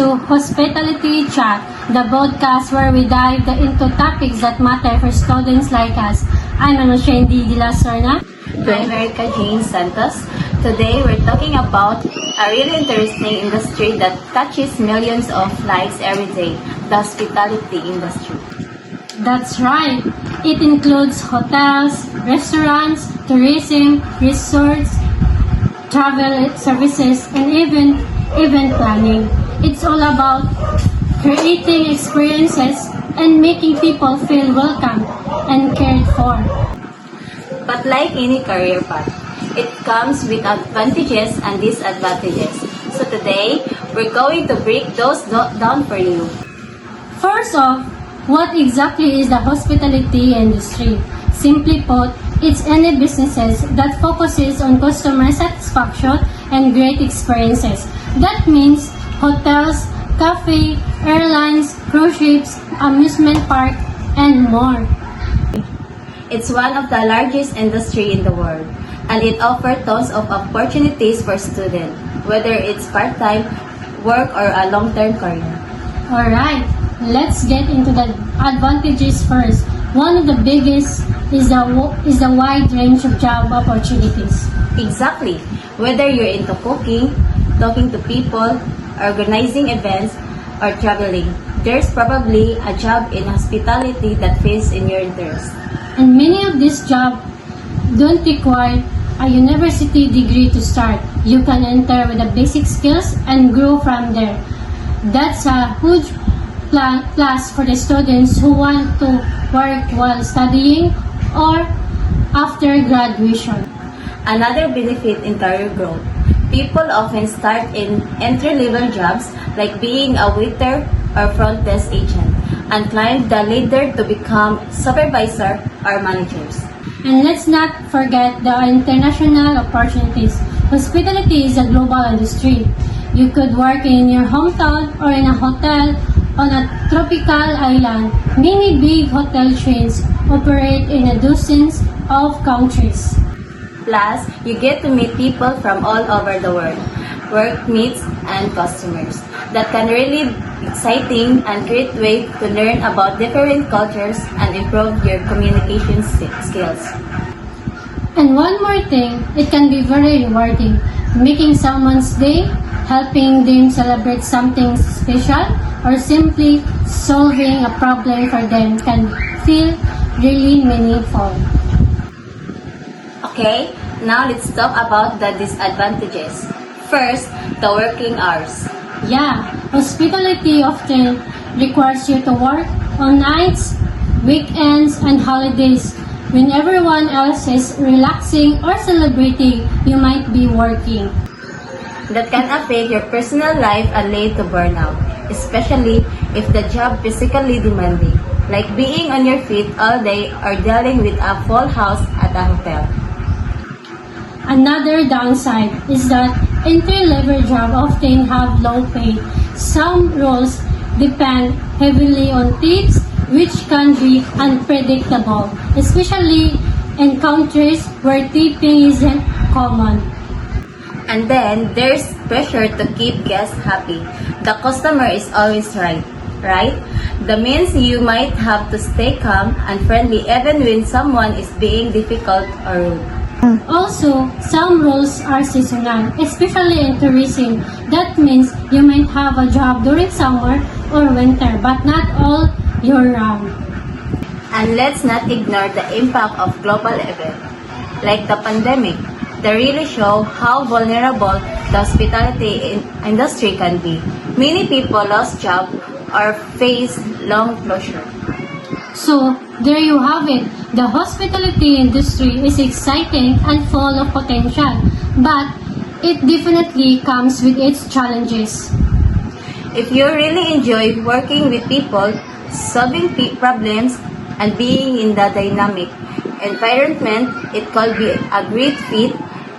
to Hospitality Chat, the podcast where we dive into topics that matter for students like us. I'm Anoshendi de la Sorna. I'm Erica Jane Santos. Today we're talking about a really interesting industry that touches millions of lives every day, the hospitality industry. That's right. It includes hotels, restaurants, tourism, resorts, travel services, and even event planning. It's all about creating experiences and making people feel welcome and cared for. But like any career path, it comes with advantages and disadvantages. So today, we're going to break those down for you. First off, what exactly is the hospitality industry? Simply put, it's any businesses that focuses on customer satisfaction and great experiences. That means hotels, cafe, airlines, cruise ships, amusement park, and more. It's one of the largest industry in the world, and it offers tons of opportunities for students, whether it's part-time work or a long-term career. Alright, let's get into the advantages first. One of the biggest is the wide range of job opportunities. Exactly. Whether you're into cooking, talking to people, organizing events, or traveling, there's probably a job in hospitality that fits in your interest. And many of these jobs don't require a university degree to start. You can enter with the basic skills and grow from there. That's a huge plus for the students who want to work while studying or after graduation. Another benefit in career growth. People often start in entry-level jobs like being a waiter or front desk agent and climb the ladder to become supervisor or managers. And let's not forget the international opportunities. Hospitality is a global industry. You could work in your hometown or in a hotel on a tropical island. Many big hotel chains operate in dozens of countries. Plus, you get to meet people from all over the world, work meets, and customers. That can really be exciting and great way to learn about different cultures and improve your communication skills. And one more thing, it can be very rewarding. Making someone's day, helping them celebrate something special, or simply solving a problem for them can feel really meaningful. Okay, now let's talk about the disadvantages. First, the working hours. Yeah, hospitality often requires you to work on nights, weekends, and holidays. When everyone else is relaxing or celebrating, you might be working. That can affect your personal life and lead to burnout, especially if the job physically demanding, like being on your feet all day or dealing with a full house at a hotel. Another downside is that entry-level jobs often have low pay. Some roles depend heavily on tips, which can be unpredictable, especially in countries where tipping isn't common. And then there's pressure to keep guests happy. The customer is always right? That means you might have to stay calm and friendly even when someone is being difficult or rude. Also, some roles are seasonal, especially in tourism. That means you might have a job during summer or winter, but not all year round. And let's not ignore the impact of global events, like the pandemic, that really show how vulnerable the hospitality industry can be. Many people lost jobs or face long closure. So, there you have it. The hospitality industry is exciting and full of potential, but it definitely comes with its challenges. If you really enjoy working with people, solving problems, and being in the dynamic environment, it could be a great fit,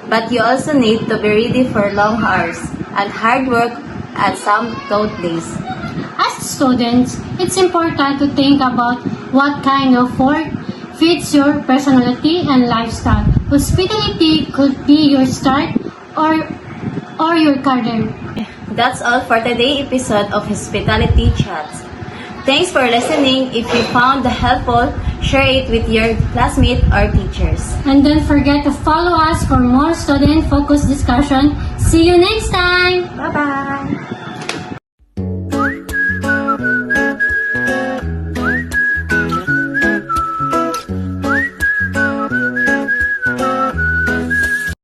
but you also need to be ready for long hours and hard work and some tough days. As students, it's important to think about what kind of work fits your personality and lifestyle. Hospitality could be your start or your career. That's all for today's episode of Hospitality Chats. Thanks for listening. If you found it helpful, share it with your classmates or teachers. And don't forget to follow us for more student-focused discussion. See you next time! Bye-bye!